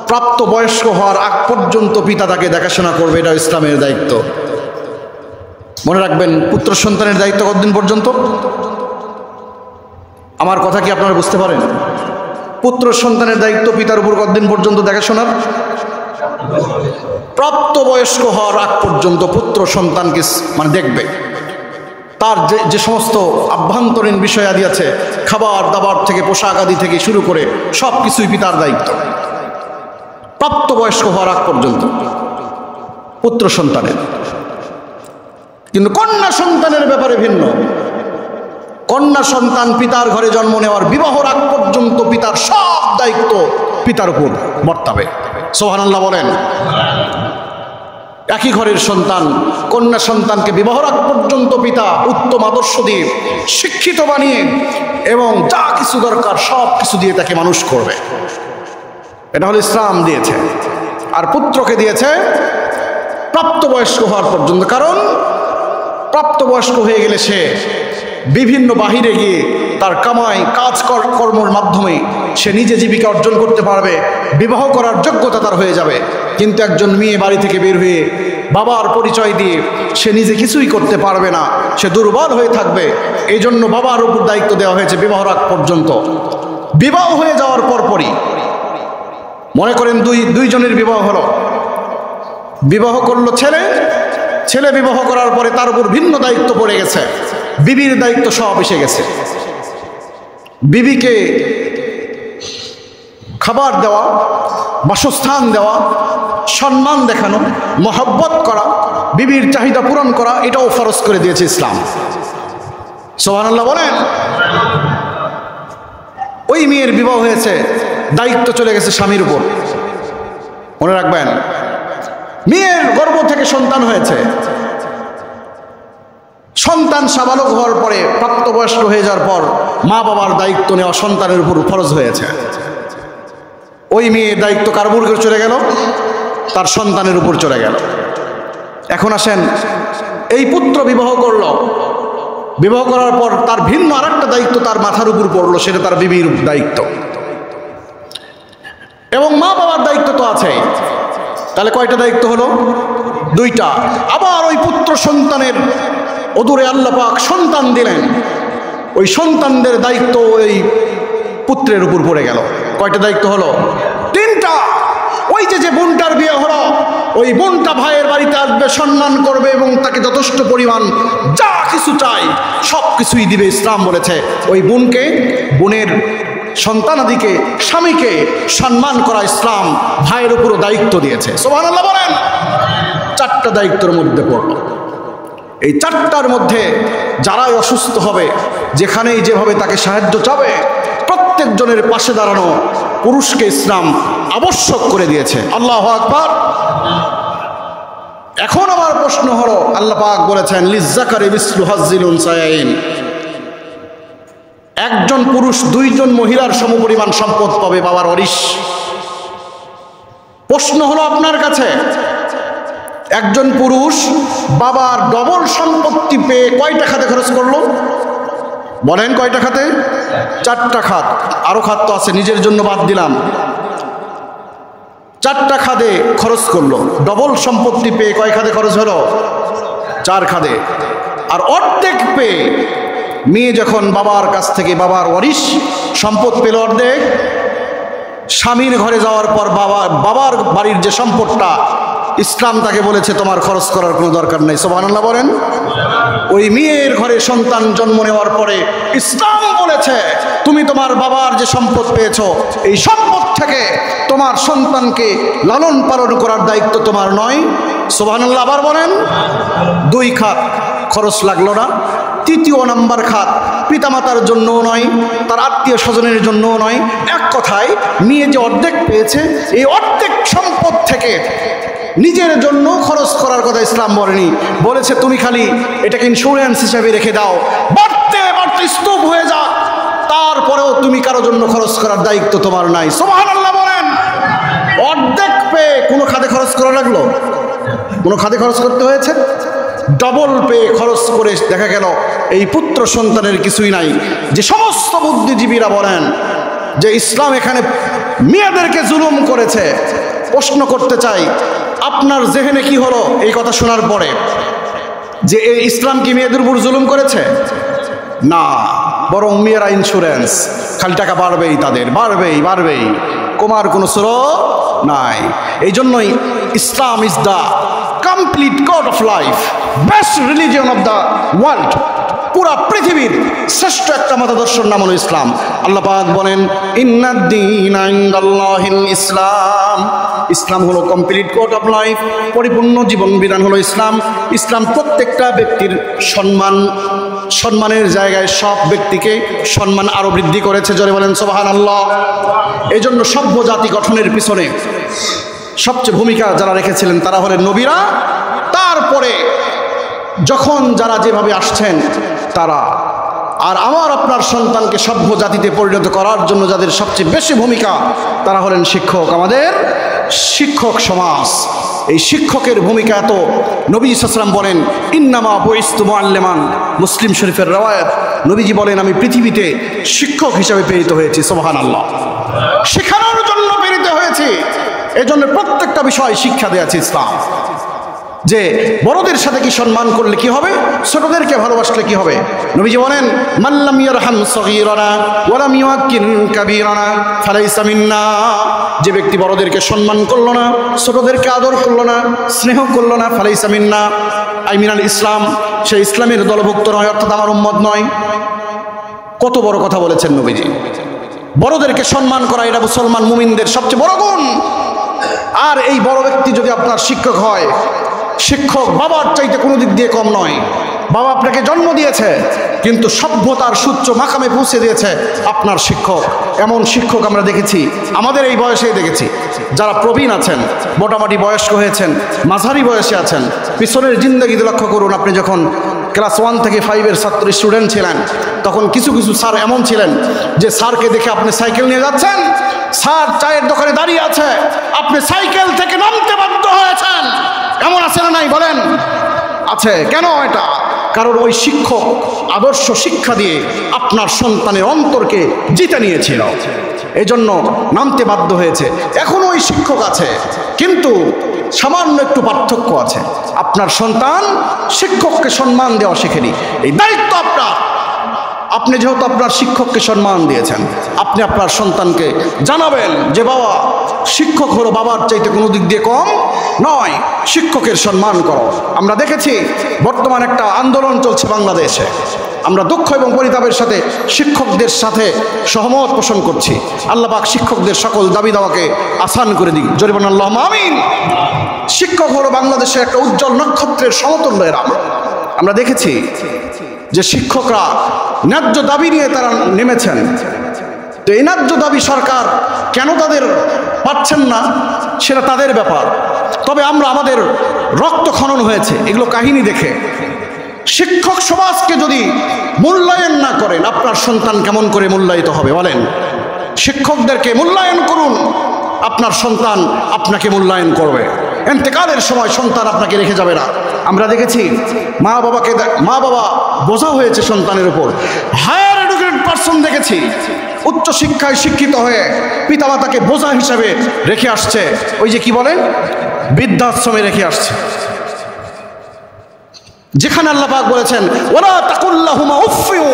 প্রাপ্ত বয়স্ক হওয়ার আগ পর্যন্ত পিতা তাকে দেখাশোনা করবে, এটা ইসলামের দায়িত্ব। মনে রাখবেন, পুত্র সন্তানের দায়িত্ব কতদিন পর্যন্ত? আমার কথা কি আপনারা বুঝতে পারেন? পুত্র সন্তানের দায়িত্ব পিতার উপর কতদিন পর্যন্ত দেখাশোনার? প্রাপ্ত বয়স্ক হওয়ার আগ পর্যন্ত পুত্র সন্তানকে দেখবে। তার যে সমস্ত আভ্যন্তরীণ বিষয় আদি আছে, খাবার দাবার থেকে পোশাক আদি থেকে শুরু করে সব কিছুই পিতার দায়িত্ব, প্রাপ্ত বয়স্ক হওয়ার আগ পর্যন্ত পুত্র সন্তানের। কিন্তু কন্যা সন্তানের ব্যাপারে ভিন্ন। কন্যা সন্তান পিতার ঘরে জন্ম নেওয়ার বিবাহর আগ পর্যন্ত পিতার সব দায়িত্ব পিতার উপর বর্তাবে। সুবহানাল্লাহ বলেন। একই ঘরের সন্তান, কন্যা সন্তানকে বিবাহর আগ পর্যন্ত পিতা উত্তম আদর্শ দিয়ে শিক্ষিত বানিয়ে এবং যা কিছু দরকার সব কিছু দিয়ে তাকে মানুষ করবে। এটা হলো ইসলাম দিয়েছে। আর পুত্রকে দিয়েছে প্রাপ্তবয়স্ক হওয়ার পর্যন্ত, কারণ প্রাপ্তবয়স্ক হয়ে গেলে সে বিভিন্ন বাহিরে গিয়ে তার কামাই কাজ কর্মের মাধ্যমে সে নিজে জীবিকা অর্জন করতে পারবে, বিবাহ করার যোগ্যতা তার হয়ে যাবে। কিন্তু একজন মেয়ে বাড়ি থেকে বের হয়ে বাবার পরিচয় দিয়ে সে নিজে কিছুই করতে পারবে না, সে দুর্বল হয়ে থাকবে। এই জন্য বাবার উপর দায়িত্ব দেওয়া হয়েছে বিবাহ আগ পর্যন্ত। বিবাহ হয়ে যাওয়ার পরপরই মনে করেন দুইজনের বিবাহ হলো, বিবাহ করলো ছেলে বিবাহ করার পরে তার উপর ভিন্ন দায়িত্ব পড়ে গেছে, বিবির দায়িত্ব সব এসে গেছে। বিবিকে খাবার দেওয়া, বাসস্থান দেওয়া, সম্মান দেখানো, মহব্বত করা, বিবির চাহিদা পূরণ করা, এটাও ফরজ করে দিয়েছে ইসলাম। সুবহানাল্লাহ বলেন। ওই মেয়ের বিবাহ হয়েছে, দায়িত্ব চলে গেছে স্বামীর উপর। মনে রাখবেন, মেয়ের গর্ভ থেকে সন্তান হয়েছে, সন্তান সাবালক হওয়ার পরে, প্রাপ্তবয়স্ক হয়ে যাওয়ার পর মা বাবার দায়িত্ব নেওয়া সন্তানের উপর ফরজ হয়েছে। ওই মেয়ের দায়িত্ব কার উপর চলে গেল? তার সন্তানের উপর চলে গেল। এখন আসেন, এই পুত্র বিবাহ করলো, বিবাহ করার পর তার ভিন্ন আরেকটা দায়িত্ব তার মাথার উপর পড়লো, সেটা তার বিবির দায়িত্ব এবং মা বাবার দায়িত্ব তো আছেই। তাহলে কয়টা দায়িত্ব হলো? দুইটা। আবার ওই পুত্র সন্তানের অদূরে আল্লাহ পাক সন্তান দিলেন, ওই সন্তানদের দায়িত্ব ওই পুত্রের উপর পড়ে গেল। কয়টা দায়িত্ব হলো? তিনটা। ওই যে বোনটার বিয়ে হলো, ওই বোনটা ভাইয়ের বাড়িতে আসবে, সম্মান করবে এবং তাকে যথেষ্ট পরিমাণ যা কিছু চাই সব কিছুই দিবে। ইসলাম বলেছে ওই বোনকে, বোনের সন্তানাদিকে, স্বামীকে সম্মান করা ইসলাম ভাইয়ের উপরও দায়িত্ব দিয়েছে। সুবহানাল্লাহ বলেন। চারটা দায়িত্বের মধ্যে পড়ল। এই চারটার মধ্যে যারাই অসুস্থ হবে, যেখানেই যেভাবে তাকে সাহায্য চাবে, প্রত্যেকজনের পাশে দাঁড়ানো পুরুষকে ইসলাম আবশ্যক করে দিয়েছে। আল্লাহু আকবার। এখন আমার প্রশ্ন হলো, আল্লাহ পাক বলেছেন লিজ্জাকারি মিসলু হাজ্জিল উনসায়াইন, একজন পুরুষ দুইজন মহিলার সমপরিমাণ সম্পদ পাবে, বাবার ওয়ারিশ। প্রশ্ন হলো আপনার কাছে, একজন পুরুষ বাবার ডবল সম্পত্তি পেয়ে কয়টা খাতে খরচ করলো? বলেন কয়টা খাতে? চারটা খাত। আরো খাত তো আছে, নিজের জন্য বাদ দিলাম। চারটা খাতে খরচ করলো। ডবল সম্পত্তি পেয়ে কয় খাতে খরচ হলো? চার খাতে। আর অর্ধেক পেয়ে মেয়ে যখন বাবার কাছ থেকে, বাবার ওয়ারিশ সম্পদ পেল অর্ধেক, স্বামীর ঘরে যাওয়ার পর বাবার বাড়ির যে সম্পদটা, ইসলাম তাকে বলেছে তোমার খরচ করার কোনো দরকার নেই। সুবহানাল্লাহ বলেন। ওই মেয়ের ঘরে সন্তান জন্ম নেওয়ার পরে ইসলাম বলেছে তুমি তোমার বাবার যে সম্পদ পেয়েছো, এই সম্পদ থেকে তোমার সন্তানকে লালন পালন করার দায়িত্ব তোমার নয়। সুবহানাল্লাহ আবার বলেন। দুই খাত খরচ লাগলো না। তৃতীয় নাম্বার খাত পিতামাতার জন্যও নয়, তার আত্মীয় স্বজনের জন্যও নয়। এক কথায় মেয়ে যে অর্ধেক পেয়েছে, এই অর্ধেক সম্পদ থেকে নিজের জন্য খরচ করার কথা ইসলাম বলেনি। বলেছে তুমি খালি এটাকে ইন্স্যুরেন্স হিসাবে রেখে দাও, বাড়তে বাড়তে স্তূপ হয়ে যাক, তারপরেও তুমি কারোর জন্য খরচ করার দায়িত্ব তোমার নাই। সুবহানাল্লাহ বলেন। অর্ধেক পেয়ে কোনো খাতে খরচ করা লাগলো? কোনো খাতে খরচ করতে হয়েছে? ডবল পেয়ে খরচ করে দেখা গেল এই পুত্র সন্তানের কিছুই নাই। যে সমস্ত বুদ্ধিজীবীরা বলেন যে ইসলাম এখানে মেয়েদেরকে জুলুম করেছে, প্রশ্ন করতে চাই আপনার জেহেনে কি হলো এই কথা শোনার পরে? যে এই ইসলাম কি মেয়েদের উপর জুলুম করেছে? না, বরং মেয়েরা ইন্স্যুরেন্স, খালি টাকা বাড়বেই, তাদের বাড়বেই, কমার কোনো স্রোত নাই। এই জন্যই Islam is the complete code of life, best religion of the world. পুরা পৃথিবীর শ্রেষ্ঠ একটা মতাদর্শের নাম হলো ইসলাম। আল্লাহ পাক বলেন ইন্নাদ-দীনা ইনদাল্লাহিল ইসলাম, ইসলাম হলো কমপ্লিট কোড অফ লাইফ, পরিপূর্ণ জীবন বিধান হলো ইসলাম। ইসলাম প্রত্যেকটা ব্যক্তির সম্মানের জায়গায় সব ব্যক্তিকে সম্মান আরো বৃদ্ধি করেছে। জোরে বলেন সুবহানাল্লাহ। এই জন্য সভ্য জাতি গঠনের পিছনে সবচেয়ে ভূমিকা যারা রেখেছিলেন তারা হলেন নবীরা। তারপরে যখন যারা যেভাবে আসছেন তারা, আর আমার আপনার সন্তানকে সভ্য জাতিতে পরিণত করার জন্য যাদের সবচেয়ে বেশি ভূমিকা তারা হলেন শিক্ষক, আমাদের শিক্ষক সমাজ। এই শিক্ষকের ভূমিকা এত, নবী সাল্লাল্লাহু আলাইহি ওয়াসাল্লাম বলেন ইন্নামা বুইসতু মুআল্লিমান, মুসলিম শরীফের রওয়ায়াত। নবীজি বলেন আমি পৃথিবীতে শিক্ষক হিসেবে প্রেরিত হয়েছি। সুবহানাল্লাহ। শেখানোর জন্য প্রেরিত হয়েছি। এজন্য প্রত্যেকটা বিষয় শিক্ষা দিয়েছে ইসলাম। যে বড়দের সাথে কি সম্মান করলে কি হবে, ছোটদেরকে ভালোবাসলে কি হবে। নবীজি বলেন মাল্লাম ইয়ারহাম সগীরানা ওয়া লাম ইউআক্কির কাবীরানা ফালাইসা মিন্না, যে ব্যক্তি বড়দেরকে সম্মান করলো না, ছোটদেরকে আদর করলো না, স্নেহ করলো না, ফালাইসা মিন্না আই মিনাল ইসলাম, সে ইসলামের দলভুক্ত নয়, অর্থাৎ আমার উম্মত নয়। কত বড় কথা বলেছেন নবীজি। বড়দেরকে সম্মান করা এটা মুসলমান মুমিনদের সবচেয়ে বড় গুণ। আর এই বড় ব্যক্তি যদি আপনার শিক্ষক হয়, শিক্ষক বাবার চাইতে কোনো দিক দিয়ে কম নয়। বাবা আপনাকে জন্ম দিয়েছে, কিন্তু সভ্যতার সুচ্চ মাকামে পৌঁছে দিয়েছে আপনার শিক্ষক। এমন শিক্ষক আমরা দেখেছি, আমাদের এই বয়সেই দেখেছি, যারা প্রবীণ আছেন, মোটামুটি বয়স্ক হয়েছেন, মাঝারি বয়সে আছেন। পিছনের জিন্দেগিতে লক্ষ্য করুন, আপনি যখন ক্লাস 1 থেকে 5-এর ছাত্র স্টুডেন্ট ছিলেন, তখন কিছু কিছু স্যার এমন ছিলেন যে স্যারকে দেখে আপনি সাইকেল নিয়ে যাচ্ছেন, স্যার চায়ের দোকানে দাঁড়িয়ে আছে, আপনি সাইকেল থেকে নামতে বাধ্য হয়েছেন। এমন আছে না নাই বলেন? আছে। কেন এটা? কারণ ওই শিক্ষক আদর্শ শিক্ষা দিয়ে আপনার সন্তানের অন্তরকে জিতে নিয়েছিল, এই জন্য নামতে বাধ্য হয়েছে। এখন ওই শিক্ষক আছে, কিন্তু সামান্য একটু পার্থক্য আছে। আপনার সন্তান শিক্ষককে সম্মান দেওয়া শেখেনি। এই দায়িত্ব আপনার। আপনি যেহেতু আপনার শিক্ষককে সম্মান দিয়েছেন, আপনি আপনার সন্তানকে জানাবেন যে বাবা, শিক্ষক হলো বাবার চাইতে কোনো দিক দিয়ে কম নয়, শিক্ষকের সম্মান করো। আমরা দেখেছি বর্তমান একটা আন্দোলন চলছে বাংলাদেশে। আমরা দুঃখ এবং পরিতাপের সাথে শিক্ষকদের সাথে সহমত পোষণ করছি। আল্লাহ পাক শিক্ষকদের সকল দাবি দাওয়াকে আসান করে দিক। জোরে বলেন আল্লাহুম্মা আমিন। শিক্ষক হলো বাংলাদেশের একটা উজ্জ্বল নক্ষত্রের সমতুল্য এরা। আমরা দেখেছি যে শিক্ষকরা ন্যায্য দাবি নিয়ে তারা নেমেছেন। তো এই ন্যায্য দাবি সরকার কেন তাদের পাচ্ছেন না, সেটা তাদের ব্যাপার। তবে আমরা আমাদের রক্ত খনন হয়েছে এগুলো কাহিনী দেখে। শিক্ষক সমাজকে যদি মূল্যায়ন না করেন, আপনার সন্তান কেমন করে মূল্যায়িত হবে বলেন? শিক্ষকদেরকে মূল্যায়ন করুন, আপনার সন্তান আপনাকে মূল্যায়ন করবে। ইন্তেকালের সময় সন্তান আপনাকে রেখে যাবে না। আমরা দেখেছি মা বাবা বোঝা হয়েছে সন্তানের উপর। হায়ার এডুকেটেড পারসন দেখেছি উচ্চ শিক্ষায় শিক্ষিত হয়ে পিতামাতাকে বোঝা হিসাবে রেখে আসছে। ওই যে কি বলেন, বৃদ্ধাশ্রমে রেখে আসছে, যেখানে আল্লাহ পাক বলেছেন ওয়ালা তাকুল্লাহুমা উফফিউ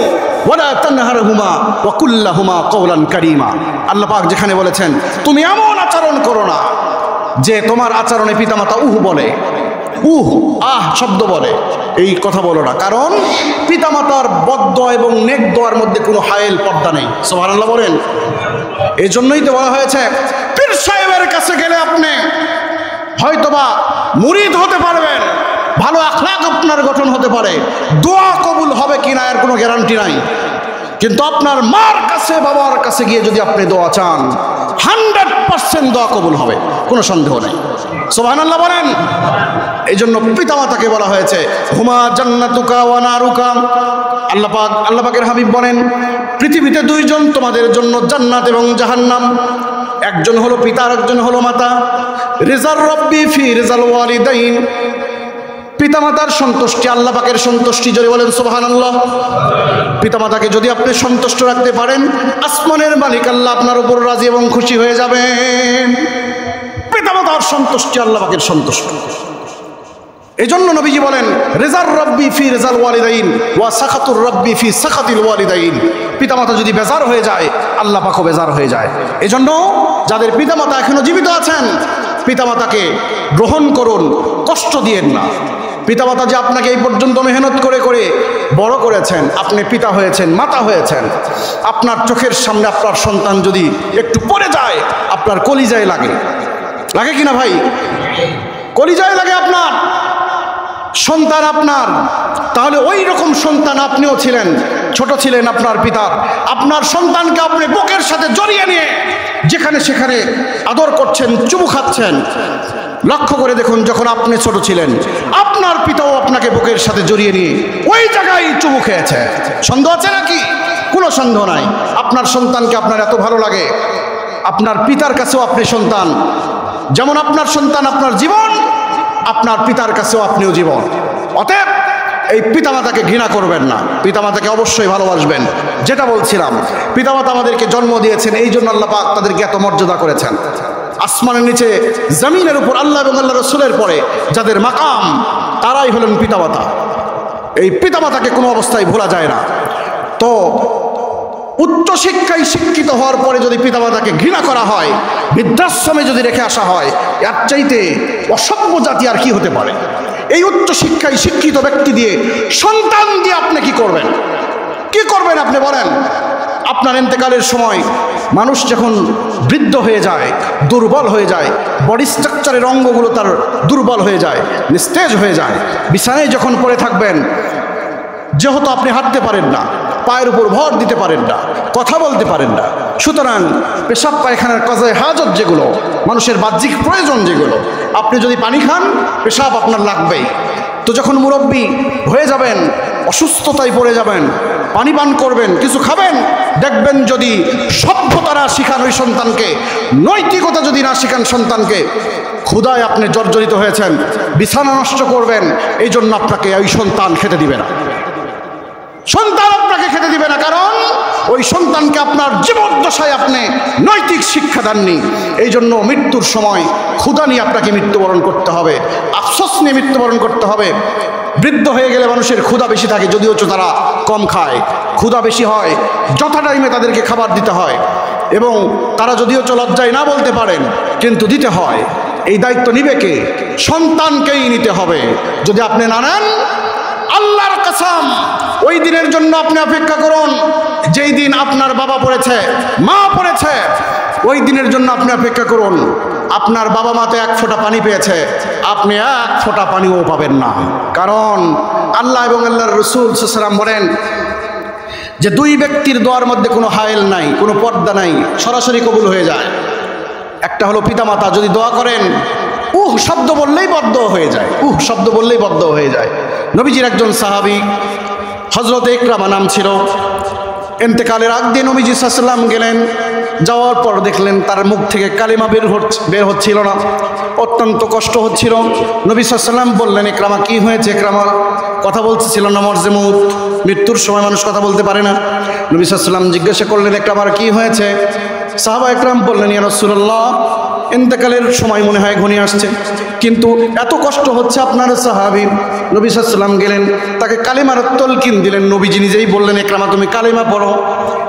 ওয়ালা তানহারহুমা ওয়া কুল্লাহুমা কওলান কারীমা। আল্লাহ পাক যেখানে বলেছেন তুমি এমন আচরণ করো না যে তোমার আচরণে পিতামাতা বলে, আহ শব্দ বলে, এই কথা বলো না। কারণ পিতামাতার বদদোয়া এবং নেক দোয়ার মধ্যে কোনো হায়েল পর্দা নেই। সুবহানাল্লাহ বলেন। এই জন্যই তো বলা হয়েছে পীর সাহেবের কাছে গেলে আপনি হয়তোবা মুরিদ হতে পারবেন, ভালো আখলাক আপনার গঠন হতে পারে, দোয়া কবুল হবে কিনা এর কোনো গ্যারান্টি নাই। কিন্তু আপনার মার কাছে বাবার কাছে গিয়ে যদি আপনি দোয়া চান, 100% দোয়া কবুল হবে, কোনো সন্দেহ নেই। সুবহানাল্লাহ বলেন। এই জন্য পিতামাতাকে বলা হয়েছে হুমা জান্নাতুকা ওয়া নারুকা। আল্লাহ পাকের হাবিব বলেন পৃথিবীতে দুইজন তোমাদের জন্য জান্নাত এবং জাহান্নাম, একজন হলো পিতা আর একজন হলো মাতা। রিজার রব্বি ফি রিজাল ওয়ালিদাইন, পিতামাতার সন্তুষ্টি আল্লাহ পাকের সন্তুষ্টি। জোরে বলেন সুবহানাল্লাহ। পিতামাতাকে যদি আপনি সন্তুষ্ট রাখতে পারেন, আসমানের মালিক আল্লাহ আপনার উপর রাজি এবং খুশি হয়ে যাবেন। পিতামাতার সন্তুষ্টি আল্লাহ পাকের সন্তুষ্টি। এই জন্য নবীজি বলেন রিজার রব্বি ফি রিজাল ওয়ালিদাইন ওয়া সাখাতুর রব্বি ফি সাখাতিল ওয়ালিদাইন। পিতামাতা যদি বেজার হয়ে যায়, আল্লাহ পাকও বেজার হয়ে যায়। এই জন্য যাদের পিতামাতা এখনো জীবিত আছেন, পিতামাতাকে গ্রহণ করুন, কষ্ট দিয়েন না। পিতামাতা যে আপনাকে এই পর্যন্ত মেহনত করে করে বড় করেছেন, আপনি পিতা হয়েছেন, মাতা হয়েছেন, আপনার চোখের সামনে আপনার সন্তান যদি একটু পড়ে যায়, আপনার কলিজায় লাগে, লাগে কিনা ভাই? কলিজায় লাগে আপনার সন্তান আপনার। তাহলে ওই রকম সন্তান আপনিও ছিলেন, ছোট ছিলেন আপনার পিতার। আপনার সন্তানকে আপনি বুকের সাথে জড়িয়ে নিয়ে যেখানে সেখানে আদর করছেন, চুমু খাচ্ছেন। লক্ষ্য করে দেখুন, যখন আপনি ছোট ছিলেন আপনার পিতাও আপনাকে বুকের সাথে জড়িয়ে নিয়ে ওই জায়গায় চুমু খেয়েছে। সন্দেহ আছে নাকি? কোনো সন্দেহ নাই। আপনার সন্তানকে আপনার এত ভালো লাগে, আপনার পিতার কাছেও আপনি সন্তান। যেমন আপনার সন্তান আপনার জীবন, আপনার পিতার কাছেও আপনিও জীবন। অতএব এই পিতামাতাকে ঘৃণা করবেন না, পিতামাতাকে অবশ্যই ভালোবাসবেন। যেটা বলছিলাম, পিতামাতা আমাদেরকে জন্ম দিয়েছেন, এই জন্য আল্লাহ পাক তাদেরকে এত মর্যাদা করেছেন। আসমানের নিচে জমিনের উপর আল্লাহ এবং আল্লাহ রসুলের পরে যাদের মাকাম, তারাই হলেন পিতামাতা। এই পিতামাতাকে কোনো অবস্থায় ভোলা যায় না। তো উচ্চ শিক্ষায় শিক্ষিত হওয়ার পরে যদি পিতামাতাকে ঘৃণা করা হয়, বৃদ্ধাশ্রমে যদি রেখে আসা হয়, এর চাইতে অসভ্য জাতি আর কি হতে পারে? এই উচ্চ শিক্ষায় শিক্ষিত ব্যক্তি দিয়ে, সন্তান দিয়ে আপনি কি করবেন? কি করবেন আপনি বলেন? আপনার ইন্তেকালের সময় মানুষ যখন বৃদ্ধ হয়ে যায়, দুর্বল হয়ে যায়, বডি স্ট্রাকচারের অঙ্গগুলো তার দুর্বল হয়ে যায়, নিস্তেজ হয়ে যায়, বিছানায় যখন পড়ে থাকবেন, যেহেতু আপনি হাঁটতে পারেন না, পায়ের উপর ভর দিতে পারেন না, কথা বলতে পারেন না, সুতরাং পেশাব পায়খানার কাজে হাজত যেগুলো, মানুষের বাহ্যিক প্রয়োজন যেগুলো, আপনি যদি পানি খান, পেশাব আপনার লাগবেই। তো যখন মুরব্বী হয়ে যাবেন, অসুস্থতায় পড়ে যাবেন, পানি পান করবেন, কিছু খাবেন, দেখবেন যদি সভ্যতা না শিখান ওই সন্তানকে, নৈতিকতা যদি না শিখান সন্তানকে, ক্ষুধায় আপনি জর্জরিত হয়েছেন, বিছানা নষ্ট করবেন, এই জন্য আপনাকে ওই সন্তান খেতে দিবে না। সন্তান আপনাকে খেতে দিবে না, কারণ ওই সন্তানকে আপনার জীবদ্দশায় আপনি নৈতিক শিক্ষা দেননি। এই জন্য মৃত্যুর সময় ক্ষুধা নিয়ে আপনাকে মৃত্যুবরণ করতে হবে, আফসোস নিয়ে মৃত্যুবরণ করতে হবে। বৃদ্ধ হয়ে গেলে মানুষের ক্ষুধা বেশি থাকে, যদিও তারা কম খায়, ক্ষুধা বেশি হয়, যথা টাইমে তাদেরকে খাবার দিতে হয়, এবং তারা যদিও লজ্জায় না বলতে পারেন, কিন্তু দিতে হয়। এই দায়িত্ব নিবে কে? সন্তানকেই নিতে হবে। যদি আপনি না নেন, আল্লাহর কসম, ওই দিনের জন্য আপনি অপেক্ষা করুন যেই দিন আপনার বাবা পড়েছে, মা পড়েছে, ওই দিনের জন্য আপনি অপেক্ষা করুন। আপনার বাবা মা তো এক ফোঁটা পানি পেয়েছে, আপনি এক ফোঁটা পানিও পাবেন না। কারণ আল্লাহ এবং আল্লাহর রাসূল সাল্লাল্লাহু আলাইহি ওয়াসাল্লাম বলেন যে দুই ব্যক্তির দোয়ার মধ্যে কোনো হায়েল নাই, কোনো পর্দা নাই, সরাসরি কবুল হয়ে যায়। একটা হলো পিতামাতা, যদি দোয়া করেন শব্দ বললেই বদ্ধ হয়ে যায়, শব্দ বললেই বদ্ধ হয়ে যায়। নবীজির একজন সাহাবী হযরত ইকরামা নাম ছিল, ইন্তেকালের আগ দিয়ে নবীজি সাল্লাল্লাহু আলাইহি ওয়াসাল্লাম গেলেন, যাওয়ার পর দেখলেন তার মুখ থেকে কালিমা বের হচ্ছিল না, অত্যন্ত কষ্ট হচ্ছিল। নবী সাল্লাল্লাহু আলাইহি ওয়াসাল্লাম বললেন, ইকরামা কি হয়েছে? ইকরামা কথা বলতেছিল না, মরজেমুত, মৃত্যুর সময় মানুষ কথা বলতে পারে না। নবী সাল্লাল্লাহু আলাইহি ওয়াসাল্লাম জিজ্ঞাসা করলেন, ইকরামার কি হয়েছে? সাহাবা ইকরাম বললেন, ইয়া রাসূলুল্লাহ, ইন্তেকালের সময় মনে হয় ঘনিয়ে আসছে, কিন্তু এত কষ্ট হচ্ছে আপনার সাহাবী। নবী সাল্লাল্লাহু আলাইহি ওয়াসাল্লাম গেলেন, তাকে কালেমার তলকিন দিলেন। নবীজি নিজেই বললেন, ইকরামা তুমি কালেমা পড়ো।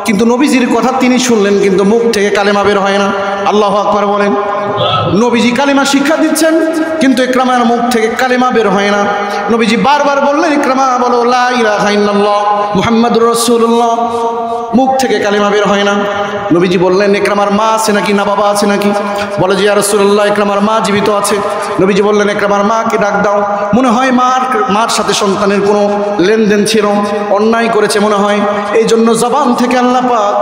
কিন্তু নবীজির কথা তিনি শুনলেন, কিন্তু মুখ থেকে কালেমা বের হয় না। আল্লাহু আকবার বলেন। নবীজি কালেমা শিক্ষা দিচ্ছেন, কিন্তু ইকরামার মুখ থেকে কালেমা বের হয় না। নবীজি বারবার বললেন, ইকরামা বলো লা ইলাহা ইল্লাল্লাহ মুহাম্মাদুর রাসূলুল্লাহ, মুখ থেকে কালেমা বের হয় না। নবীজি বললেন, ইকরামার মা আছে নাকি, না বাবা আছে নাকি? বলে যে ইয়া রাসূলুল্লাহ, ইকরামার মা জীবিত আছে। নবীজি বললেন, ইকরামার মাকে ডাক দাও। মনে হয় মার সাথে সন্তানের কোনো লেনদেন ছিল, অন্যায় করেছে মনে হয়, এই জন্য জবান থেকে আল্লাহ পাক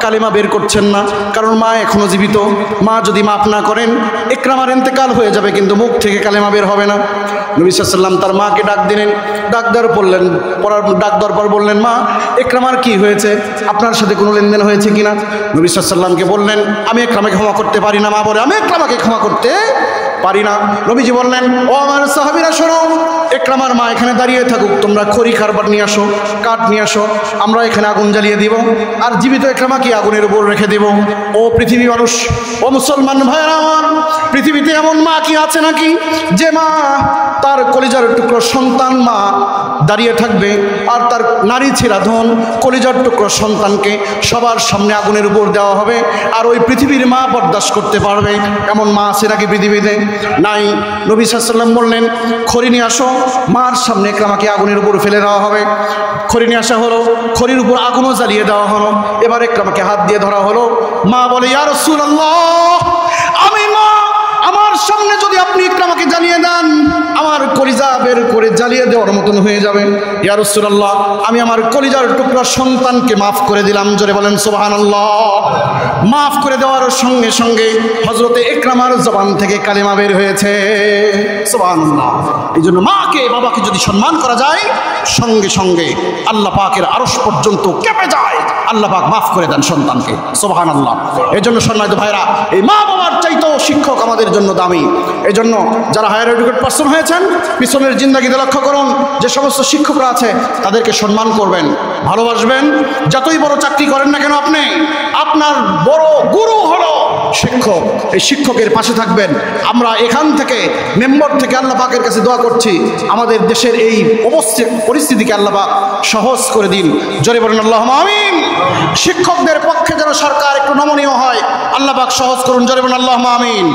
কালেমা বের করছেন না, কারণ মা এখনো জীবিত। মা যদি মাফ না করেন, ইকরামার ইন্তেকাল হয়ে যাবে, কিন্তু মুখ থেকে কালেমা বের হবে না। নবী সাল্লাল্লাহু আলাইহি ওয়াসাল্লাম তার মাকে ডাক দিলেন, ডাক দেওয়ার পর বললেন, মা ইকরামার কি হয়েছে, আপনার সাথে কোনো লেনদেন হয়েছে কিনা? নবী সাল্লাল্লাহু আলাইহি ওয়াসাল্লামকে বললেন, আমি ইকরামাকে ক্ষমা করতে পারি না। মা বলে, আমি ইকরামাকে ক্ষমা করতে পারি না। নবীজি বললেন, ও আমার সাহাবীরা শোনো, ইকরামার মা এখানে দাঁড়িয়ে থাকুক, তোমরা খড়ি খারবার নিয়ে আসো, কাঠ নিয়ে আসো, আমরা এখানে আগুন জ্বালিয়ে দিব, আর জীবিত ইকরামাকে আগুনের উপর রেখে দেব। ও পৃথিবী মানুষ, ও মুসলমান ভাইরা আমার, পৃথিবীতে এমন মা কি আছে নাকি যে মা তার কলিজার টুকরো সন্তান মা দাঁড়িয়ে থাকবে, আর তার নারী ছেঁড়া ধন কলিজার টুকরো সন্তানকে সবার সামনে আগুনের উপর দেওয়া হবে, আর ওই পৃথিবীর মা বরদাস্ত করতে পারবে? এমন মা আছে নাকি পৃথিবীতে? নাই। নবী সাল্লাল্লাহু আলাইহি ওয়াসাল্লাম বললেন, খড়ি নিয়ে আসো, মার সামনে ইকরামাকে আগুনের উপর ফেলে দেওয়া হবে। খড়ি নিয়ে আসা হলো, খড়ির উপর আগুনও জ্বালিয়ে দেওয়া হলো। এবার ইকরামাকে হাত দিয়ে ধরা হলো। মা বলে, ইয়া রাসূলুল্লাহ, আমি মা, আমার সামনে যদি আপনি ইকরামাকে জ্বালিয়ে দেন, আমার কলিজা বের করে জ্বালিয়ে দেওয়ার মতন হয়ে যাবে। ইয়া রাসূলুল্লাহ, আমি আমার কলিজার টুকরা সন্তানকে মাফ করে দিলাম। জোরে বলেন সুবহানাল্লাহ। মাফ করে দেওয়ার সঙ্গে সঙ্গে হযরতে ইকরামার জবান থেকে কালেমা বের হয়েছে। সুবহানাল্লাহ। এই জন্য মাকে বাবাকে যদি সম্মান করা যায়, সঙ্গে সঙ্গে আল্লাহ পাকের আরশ পর্যন্ত কেঁপে যায়, আল্লাহ পাক মাফ করে দেন সন্তানকে। সুবহানাল্লাহ। এই জন্য সম্মানিত ভাইরা, এই মা বাবার চাইতেও শিক্ষক আমাদের জন্য দামি। এই জন্য যারা হায়ার এডুকেট পার্সন হয়েছেন, পিছনের জিন্দেগিতে লক্ষ্য করুন, যে সমস্ত শিক্ষকরা আছে তাদেরকে সম্মান করবেন, ভালোবাসবেন। যতই বড় চাকরি করেন না কেন আপনি, আপনার বড় গুরু হলো শিক্ষক, এই শিক্ষকের পাশে থাকবেন। আমরা এখান থেকে মেম্বার থেকে আল্লাহ পাকের কাছে দোয়া করছি, আমাদের দেশের এই পরিস্থিতিকে আল্লাহ পাক সহজ করে দিন। জোরে বলেন আল্লাহুম্মা আমিন। শিক্ষকদের পক্ষে যেন সরকার একটু নমনীয় হয়, আল্লাহ পাক সহজ করুন। জোরে বলেন আল্লাহুম্মা আমিন।